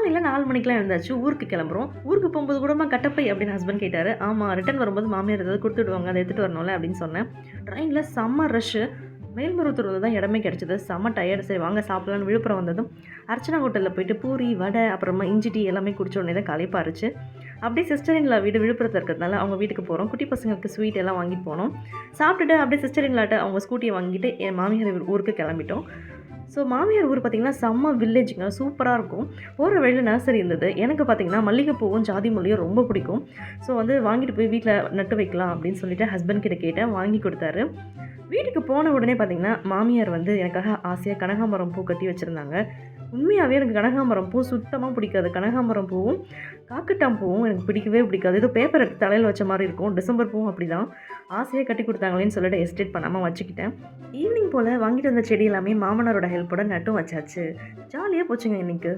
காலையில் 4 மணிக்கெலாம் எழுந்தாச்சு, ஊருக்கு கிளம்புறோம். ஊருக்கு போகும்போது கூடமா கட்டப்பை அப்படின்னு ஹஸ்பண்ட் கேட்டார். ஆமாம், ரிட்டர்ன் வரும்போது மாமியார் ஏதாவது கொடுத்துடுவாங்க, அதை எடுத்துகிட்டு வரணும்ல அப்படின்னு சொன்னேன். ட்ரெயினில் செம்ம ரஷ்ஷு. மேல்மருவத்தூரில் தான் இடமே கிடச்சிது. செம்ம டயர்டு. சரி வாங்க சாப்பிட்லான்னு விழுப்புரம் வந்ததும் அர்ச்சனா ஹோட்டலில் போயிட்டு பூரி, வடை, அப்புறமா இஞ்சி டீ எல்லாமே குடிச்ச உடனே தான் களைப்பாருச்சு. அப்படியே சிஸ்டர் இன்லா வீடு விழுப்புரத்தில் இருக்கிறதுனால அவங்க வீட்டுக்கு போகிறோம். குட்டி பசங்களுக்கு ஸ்வீட் எல்லாம் வாங்கிட்டு போனோம். சாப்பிட்டுட்டு அப்படியே சிஸ்டர் இன்லாட்ட அவங்க ஸ்கூட்டியை வாங்கிட்டு என் மாமியார் ஊருக்கு கிளம்பிட்டோம். ஸோ மாமியார் ஊர் பார்த்திங்கன்னா செம்ம வில்லேஜுங்க, சூப்பராக இருக்கும். போகிற வழியில் நர்சரி இருந்தது. எனக்கு பார்த்திங்கன்னா மல்லிகைப்பூவும் ஜாதி மல்லியும் ரொம்ப பிடிக்கும். ஸோ வந்து வாங்கிட்டு போய் வீட்டில் நட்டு வைக்கலாம் அப்படின்னு சொல்லிட்டு ஹஸ்பண்ட் கிட்ட கேட்டேன், வாங்கி கொடுத்தாரு. வீட்டுக்கு போன உடனே பார்த்திங்கன்னா மாமியார் வந்து எனக்காக ஆசையாக கனகாம்பரம் பூ கட்டி வச்சுருந்தாங்க. உண்மையாகவே எனக்கு கனகாம்பரம் பூ சுத்தமாக பிடிக்காது. கனகாம்பரம் பூவும் காக்கட்டான் பூவும் எனக்கு பிடிக்கவே பிடிக்காது. ஏதோ பேப்பர் எடுத்து தலையில் வச்ச மாதிரி இருக்கும். டிசம்பர் பூவும் அப்படி தான். ஆசையாக கட்டி கொடுத்தாங்களேன்னு சொல்லிட்டு எஸ்டேட் பண்ணாமல் வச்சுக்கிட்டேன். ஈவினிங் போல் வாங்கிட்டு வந்த செடி எல்லாமே மாமனாரோட ஹெல்ப்போட நட்டும் வச்சாச்சு. ஜாலியாக போச்சுங்க இன்றைக்கி.